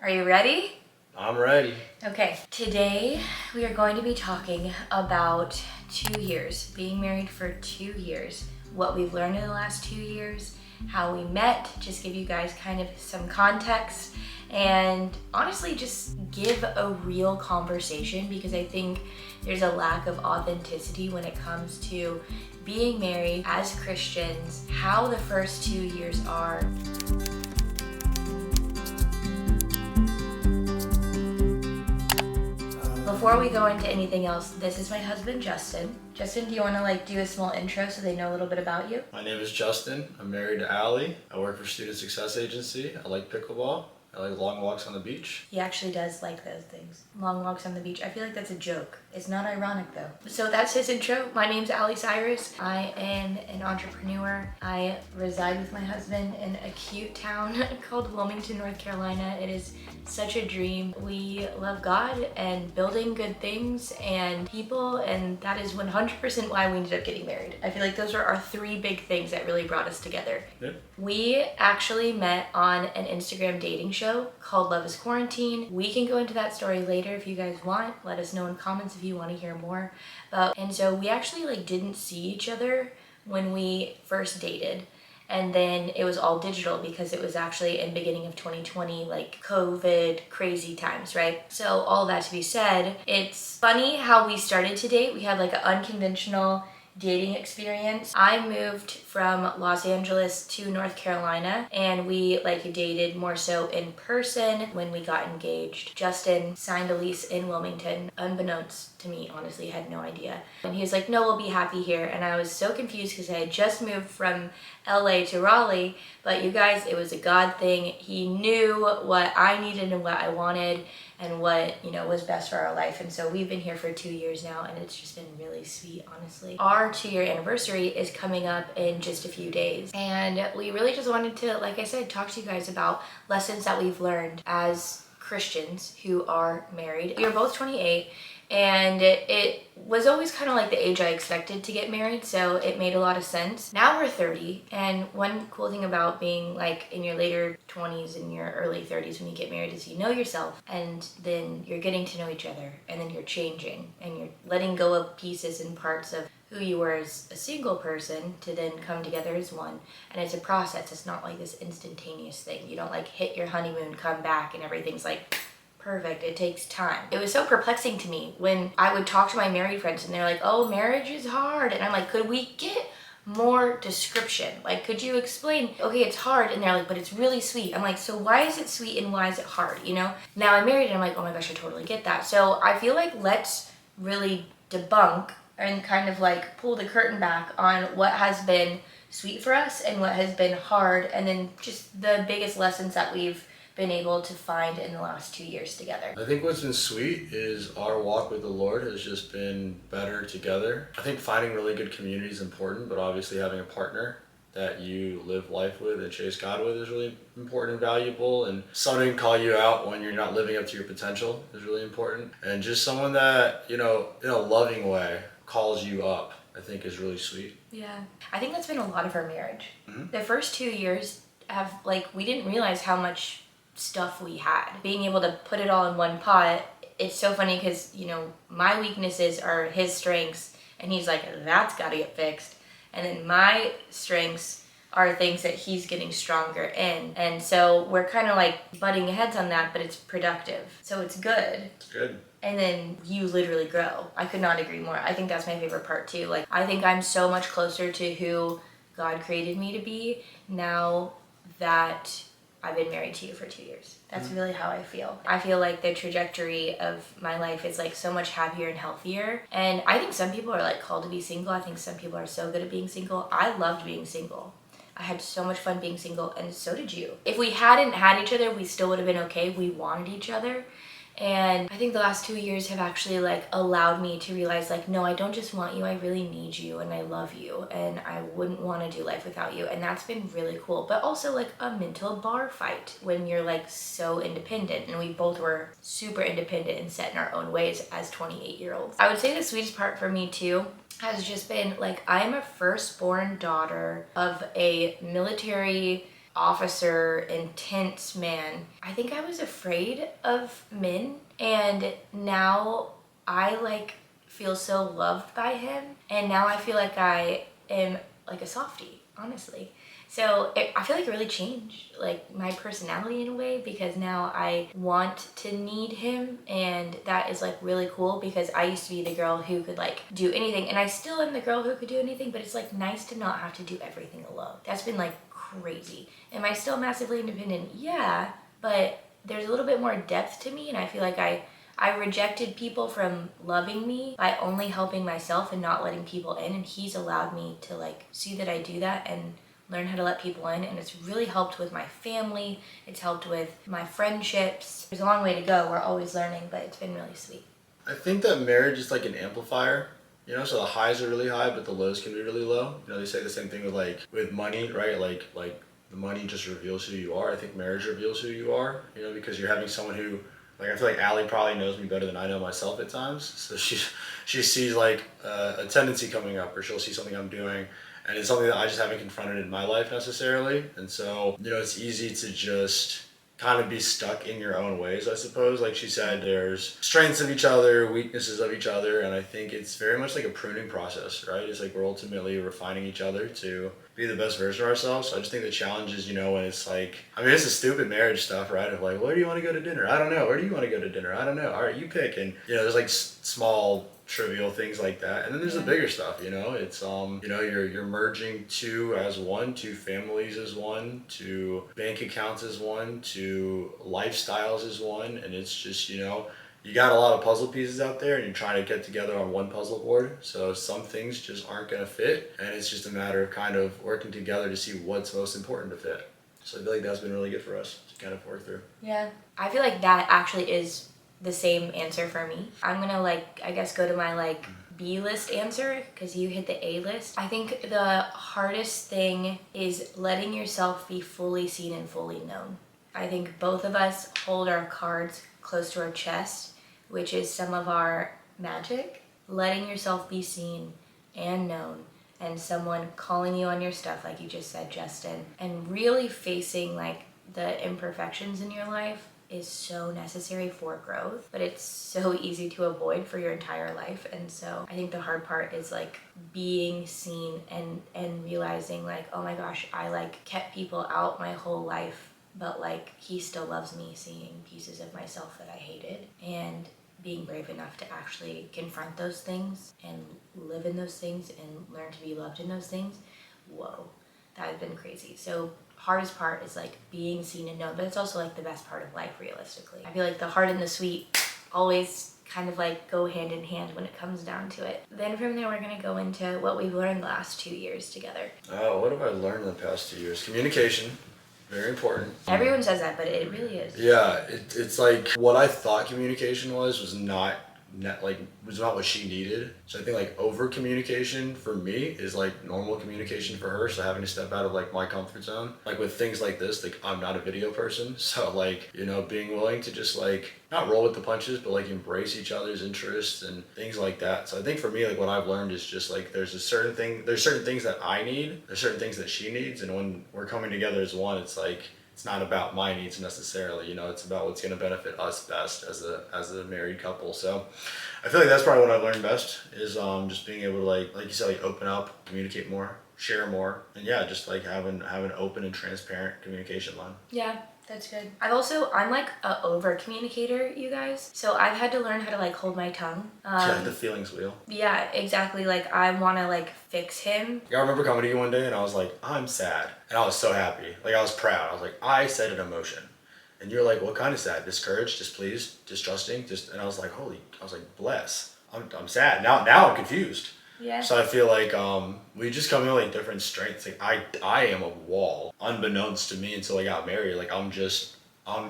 Are you ready? I'm ready. Okay, today we are going to be talking about 2 years, being married for 2 years, what we've learned in the last 2 years, how we met, just give you guys kind of some context, and honestly just give a real conversation because I think there's a lack of authenticity when it comes to being married as Christians, how the first 2 years are. Before we go into anything else, this is my husband, Justin. Justin, do you want to do a small intro so they know a little bit about you? My name is Justin. I'm married to Allee. I work for Student Success Agency. I like pickleball. I like long walks on the beach. He actually does like those things. Long walks on the beach. I feel like that's a joke. It's not ironic though. So that's his intro. My name's Allee Cyrus. I am an entrepreneur. I reside with my husband in a cute town called Wilmington, North Carolina. It is such a dream. We love God and building good things and people, and that is 100% why we ended up getting married. I feel like those are our 3 big things that really brought us together. Yeah. We actually met on an Instagram dating show called Love is Quarantine. We can go into that story later if you guys want. Let us know in comments if you want to hear more. And so we actually didn't see each other when we first dated. And then it was all digital because it was actually in beginning of 2020, COVID crazy times, right? So all that to be said, it's funny how we started to date. We had an unconventional dating experience. I moved from Los Angeles to North Carolina and we dated more so in person when we got engaged. Justin signed a lease in Wilmington, unbeknownst to me, honestly, had no idea. And he was like, no, we'll be happy here. And I was so confused because I had just moved from LA to Raleigh, but you guys, it was a God thing. He knew what I needed and what I wanted and what, was best for our life. And so we've been here for 2 years now and it's just been really sweet, honestly. Our 2-year anniversary is coming up in just a few days. And we really just wanted to, like I said, talk to you guys about lessons that we've learned as Christians who are married. We are both 28 and it was always kind of the age I expected to get married, so it made a lot of sense. Now we're 30, and one cool thing about being in your later 20s and your early 30s when you get married is you know yourself, and then you're getting to know each other, and then you're changing, and you're letting go of pieces and parts of who you were as a single person to then come together as one. And it's a process. It's not this instantaneous thing. You don't hit your honeymoon, come back, and everything's perfect. It takes time. It was so perplexing to me when I would talk to my married friends and they're like, oh, marriage is hard. And I'm like, could we get more description? Could you explain, okay, it's hard. And they're like, but it's really sweet. I'm like, so why is it sweet and why is it hard? Now I'm married and I'm like, oh my gosh, I totally get that. So I feel let's really debunk and kind of pull the curtain back on what has been sweet for us and what has been hard. And then just the biggest lessons that we've been able to find in the last 2 years together. I think what's been sweet is our walk with the Lord has just been better together. I think finding really good community is important, but obviously having a partner that you live life with and chase God with is really important and valuable. And someone can call you out when you're not living up to your potential is really important. And just someone that, in a loving way calls you up, I think is really sweet. Yeah. I think that's been a lot of our marriage. Mm-hmm. The first 2 years have, we didn't realize how much stuff we had. Being able to put it all in one pot, it's so funny because, my weaknesses are his strengths and he's like, that's gotta get fixed. And then my strengths are things that he's getting stronger in. And so we're kind of butting heads on that, but it's productive. So it's good. It's good. And then you literally grow. I could not agree more. I think that's my favorite part too. I think I'm so much closer to who God created me to be now that I've been married to you for 2 years. That's really how I feel. I feel the trajectory of my life is so much happier and healthier. And I think some people are called to be single. I think some people are so good at being single. I loved being single. I had so much fun being single, and so did you. If we hadn't had each other, we still would have been okay. We wanted each other. And I think the last 2 years have actually allowed me to realize no, I don't just want you, I really need you and I love you and I wouldn't want to do life without you. And that's been really cool, but also a mental bar fight when you're so independent, and we both were super independent and set in our own ways as 28-year-olds. I would say the sweetest part for me too has just been I'm a firstborn daughter of a military officer, intense man. I think I was afraid of men, and now I like feel so loved by him, and now I feel like I am like a softie, honestly. So I feel like it really changed like my personality in a way, because now I want to need him, and that is like really cool, because I used to be the girl who could like do anything, and I still am the girl who could do anything, but it's like nice to not have to do everything alone. That's been like crazy. Am I still massively independent? Yeah, but there's a little bit more depth to me, and I feel like I rejected people from loving me by only helping myself and not letting people in, and he's allowed me to like see that I do that and learn how to let people in, and it's really helped with my family. It's helped with my friendships. There's a long way to go. We're always learning, but it's been really sweet. I think that marriage is like an amplifier. You know, so the highs are really high, but the lows can be really low. You know, they say the same thing with with money, right? Like the money just reveals who you are. I think marriage reveals who you are. You know, because you're having someone who, like, I feel like Allie probably knows me better than I know myself at times. So she sees like a tendency coming up, or she'll see something I'm doing, and it's something that I just haven't confronted in my life necessarily. And so, you know, it's easy to just kind of be stuck in your own ways, I suppose. Like she said, there's strengths of each other, weaknesses of each other, and I think it's very much like a pruning process, right? It's like we're ultimately refining each other to be the best version of ourselves. So I just think the challenge is, you know, when it's like, I mean, it's the stupid marriage stuff, right? Of like, where do you want to go to dinner? I don't know. Where do you want to go to dinner? I don't know. All right, you pick. And, you know, there's like small trivial things like that, and then there's the bigger stuff. You know, it's you know, you're merging two as one, two families as one, two bank accounts as one, two lifestyles as one, and it's just, you know, you got a lot of puzzle pieces out there, and you're trying to get together on one puzzle board. So some things just aren't going to fit, and it's just a matter of kind of working together to see what's most important to fit. So I feel like that's been really good for us to kind of work through. Yeah, I feel like that actually is the same answer for me. I'm gonna like, I guess, go to my like B list answer, because you hit the A list. I think the hardest thing is letting yourself be fully seen and fully known. I think both of us hold our cards close to our chest, which is some of our magic. Letting yourself be seen and known, and someone calling you on your stuff, like you just said, Justin, and really facing like the imperfections in your life is so necessary for growth, but it's so easy to avoid for your entire life. And so I think the hard part is like being seen and realizing like, oh my gosh, I like kept people out my whole life, but like he still loves me, seeing pieces of myself that I hated, and being brave enough to actually confront those things and live in those things and learn to be loved in those things. Whoa, that has been crazy. So hardest part is like being seen and known, but it's also like the best part of life, realistically. I feel like the hard and the sweet always kind of like go hand in hand when it comes down to it. Then from there, we're gonna go into what we've learned the last 2 years together. Oh, what have I learned in the past 2 years? Communication, very important. Everyone says that, but it really is. Yeah, it's like what I thought communication was not what she needed. So I think like over communication for me is like normal communication for her. So having to step out of like my comfort zone, like with things like this, like I'm not a video person. So like, you know, being willing to just like not roll with the punches, but like embrace each other's interests and things like that. So I think for me, like what I've learned is just like there's certain things that I need, there's certain things that she needs, and when we're coming together as one, it's like it's not about my needs necessarily, you know, it's about what's going to benefit us best as a married couple. So I feel like that's probably what I've learned best is just being able to like you said, like open up, communicate more, share more, and yeah, just like have an open and transparent communication line. Yeah, that's good. I'm like a over communicator, you guys. So I've had to learn how to like hold my tongue. Yeah, the feelings wheel. Yeah, exactly. Like I want to like fix him. I remember coming to you one day and I was like, I'm sad. And I was so happy. Like I was proud. I was like, I said an emotion. And you're like, what kind of sad? Discouraged, displeased, distrusting, and I was like, bless. I'm sad. Now I'm confused. Yeah. So I feel like we just come in with like different strengths. Like I am a wall, unbeknownst to me until I got married. Like I'm just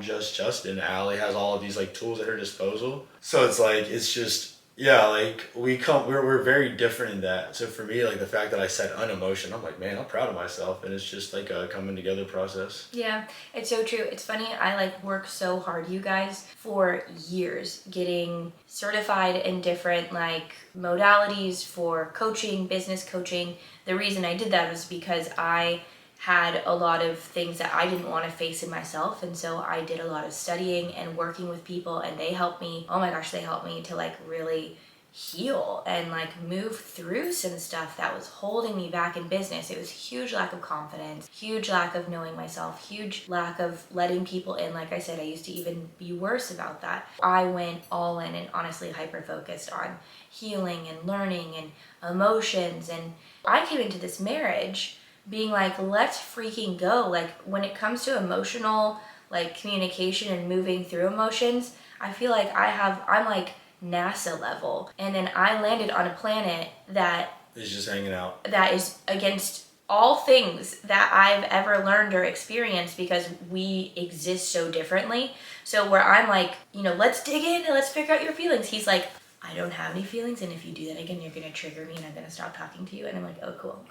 Justin. Allie has all of these like tools at her disposal. So it's like it's just yeah, like we're very different in that. So for me, like the fact that I said unemotion, I'm like, man, I'm proud of myself, and it's just like a coming together process. Yeah, it's so true. It's funny, I like work so hard, you guys, for years, getting certified in different like modalities for coaching, business coaching. The reason I did that was because I had a lot of things that I didn't want to face in myself. And so I did a lot of studying and working with people, and they helped me. Oh my gosh, they helped me to like really heal and like move through some stuff that was holding me back in business. It was huge lack of confidence, huge lack of knowing myself, huge lack of letting people in. Like I said, I used to even be worse about that. I went all in and honestly hyper focused on healing and learning and emotions. And I came into this marriage being like, let's freaking go. Like when it comes to emotional like communication and moving through emotions, I feel like I'm like NASA level. And then I landed on a planet that He's just hanging out. That is against all things that I've ever learned or experienced, because we exist so differently. So where I'm like, let's dig in and let's figure out your feelings. He's like, I don't have any feelings, and if you do that again, you're gonna trigger me and I'm gonna stop talking to you. And I'm like, oh, cool.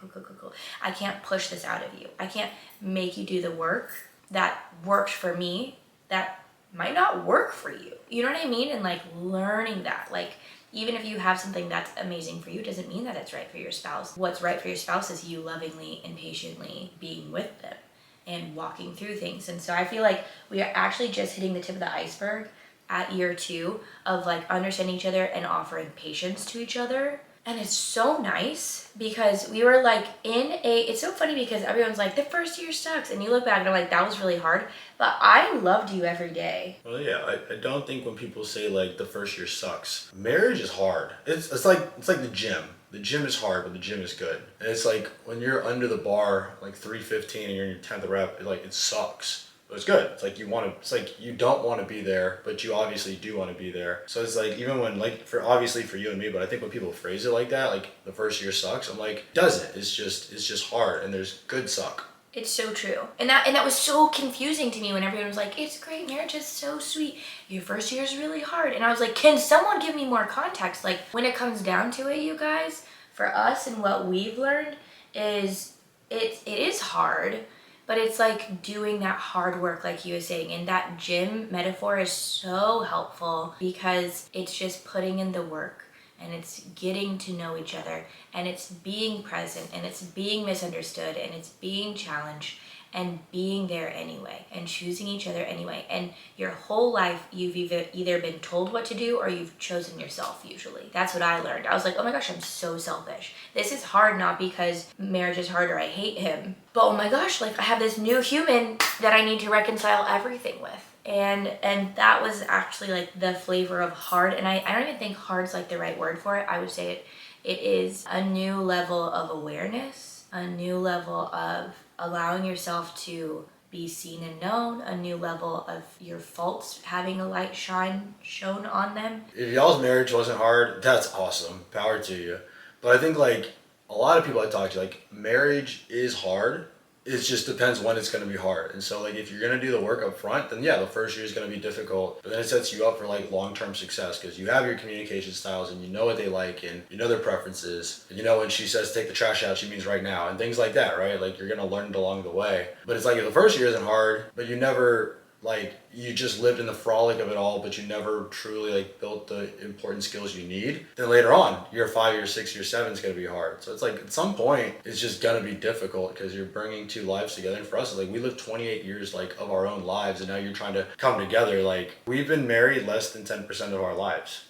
I can't push this out of you. I can't make you do the work that worked for me that might not work for you. You know what I mean? And like learning that, like, even if you have something that's amazing for you, doesn't mean that it's right for your spouse. What's right for your spouse is you lovingly and patiently being with them and walking through things. And so I feel like we are actually just hitting the tip of the iceberg at year 2 of like understanding each other and offering patience to each other. And it's so nice because we were like it's so funny because everyone's like, the first year sucks. And you look back and I'm like, that was really hard. But I loved you every day. Well, yeah, I don't think when people say like the first year sucks, marriage is hard. It's like the gym. The gym is hard, but the gym is good. And it's like when you're under the bar, like 315 and you're in your 10th rep, it sucks. But it's good. It's like it's like you don't want to be there, but you obviously do want to be there. So it's like, even when obviously for you and me, but I think when people phrase it like that, like the first year sucks, I'm like, doesn't. It's just hard, and there's good suck. It's so true. And that was so confusing to me when everyone was like, it's great, marriage is so sweet. Your first year is really hard. And I was like, can someone give me more context? Like when it comes down to it, you guys, for us and what we've learned is it is hard. But it's like doing that hard work, like he was saying. And that gym metaphor is so helpful because it's just putting in the work, and it's getting to know each other, and it's being present, and it's being misunderstood, and it's being challenged, and being there anyway, and choosing each other anyway. And your whole life, you've either been told what to do or you've chosen yourself, usually. That's what I learned. I was like, oh my gosh, I'm so selfish. This is hard, not because marriage is hard or I hate him, but oh my gosh, like I have this new human that I need to reconcile everything with. And that was actually like the flavor of hard. And I don't even think hard's like the right word for it. I would say it is a new level of awareness, a new level of allowing yourself to be seen and known, a new level of your faults having a light shown on them. If y'all's marriage wasn't hard, that's awesome. Power to you. But I think like a lot of people I talk to, like marriage is hard. It just depends when it's going to be hard. And so like if you're going to do the work up front, then yeah, the first year is going to be difficult, but then it sets you up for like long-term success because you have your communication styles and you know what they like and you know their preferences. And you know when she says take the trash out, she means right now, and things like that, right? Like you're going to learn it along the way. But it's like if the first year isn't hard, but you never you just lived in the frolic of it all, but you never truly like built the important skills you need, then later on, year 5, year 6, year 7 is going to be hard. So it's like at some point, it's just going to be difficult because you're bringing 2 lives together. And for us, like we lived 28 years like of our own lives, and now you're trying to come together. Like we've been married less than 10% of our lives,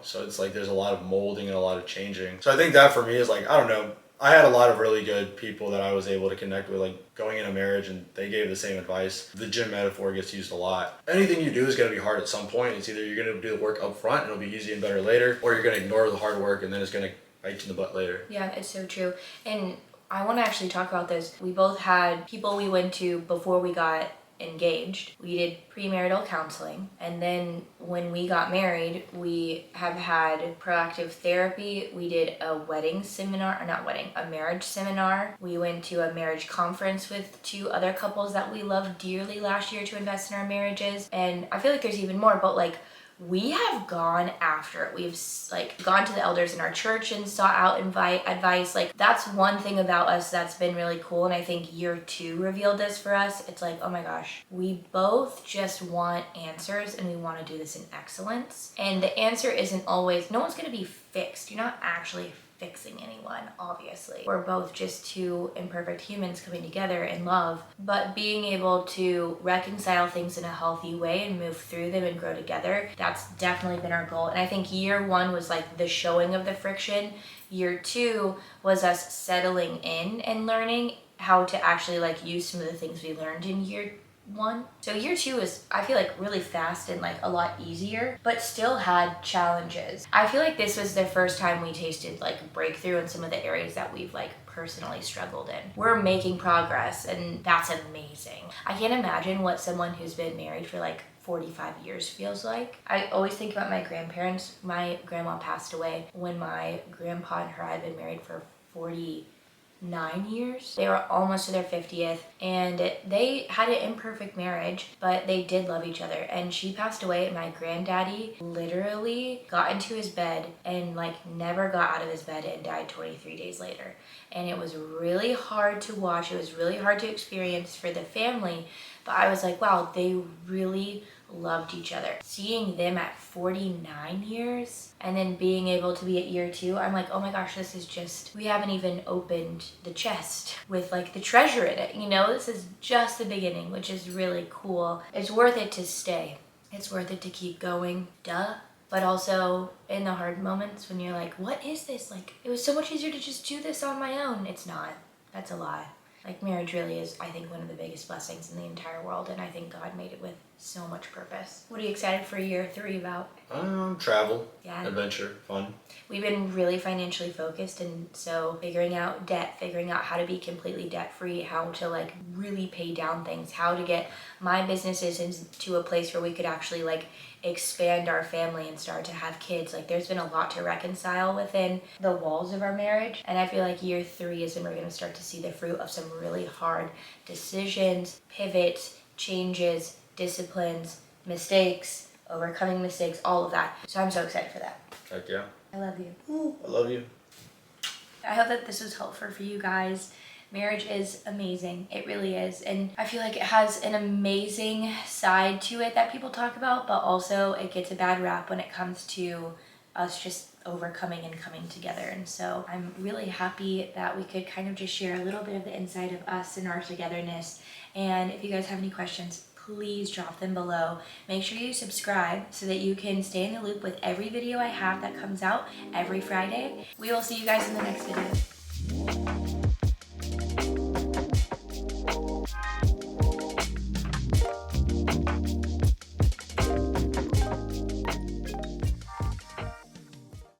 so it's like there's a lot of molding and a lot of changing. So I think that for me is like, I don't know, I had a lot of really good people that I was able to connect with, like going into marriage, and they gave the same advice. The gym metaphor gets used a lot. Anything you do is going to be hard at some point. It's either you're going to do the work up front and it'll be easy and better later, or you're going to ignore the hard work and then it's going to bite you in the butt later. Yeah, it's so true. And I want to actually talk about this. We both had people we went to before we got engaged. We did premarital counseling, and then when we got married, we have had proactive therapy. We did a marriage seminar. We went to a marriage conference with 2 other couples that we loved dearly last year to invest in our marriages. And I feel like there's even more, but like we have gone after it. We've like gone to the elders in our church and sought out advice. Like that's one thing about us that's been really cool. And I think year 2 revealed this for us. It's like, oh my gosh, we both just want answers and we want to do this in excellence. And the answer isn't always, no one's going to be fixed. You're not actually fixing anyone, obviously. We're both just two imperfect humans coming together in love, but being able to reconcile things in a healthy way and move through them and grow together, that's definitely been our goal. And I think year one was like the showing of the friction. Year two was us settling in and learning how to actually like use some of the things we learned in year one. So year two is, I feel like, really fast and like a lot easier, but still had challenges. I feel like this was the first time we tasted like breakthrough in some of the areas that we've like personally struggled in. We're making progress, and that's amazing. I can't imagine what someone who's been married for like 45 years feels like. I always think about my grandparents. My grandma passed away when my grandpa and her had been married for 49 years. They were almost to their 50th, and they had an imperfect marriage, but they did love each other. And she passed away, and my granddaddy literally got into his bed and like never got out of his bed and died 23 days later. And it was really hard to watch. It was really hard to experience for the family, but I was like, wow, they really loved each other. Seeing them at 49 years and then being able to be at year two, I'm like, oh my gosh, this is just, we haven't even opened the chest with like the treasure in it, you know? This is just the beginning, which is really cool. It's worth it to stay. It's worth it to keep going, duh. But also in the hard moments when you're like, what is this? Like, it was so much easier to just do this on my own. It's not. That's a lie. Like, marriage really is, I think, one of the biggest blessings in the entire world, and I think God made it with so much purpose. What are you excited for year three about? Travel, yeah, adventure, fun. We've been really financially focused, and so figuring out debt, figuring out how to be completely debt-free, how to like really pay down things, how to get my businesses into a place where we could actually like expand our family and start to have kids. Like, there's been a lot to reconcile within the walls of our marriage, and I feel like year three is when we're going to start to see the fruit of some really hard decisions, pivots, changes, disciplines, mistakes, overcoming mistakes, all of that. So I'm so excited for that. Heck yeah. I love you. Ooh, I love you. I hope that this was helpful for you guys. Marriage is amazing. It really is. And I feel like it has an amazing side to it that people talk about, but also it gets a bad rap when it comes to us just overcoming and coming together. And so I'm really happy that we could kind of just share a little bit of the inside of us and our togetherness. And if you guys have any questions, please drop them below. Make sure you subscribe so that you can stay in the loop with every video I have that comes out every Friday. We will see you guys in the next video.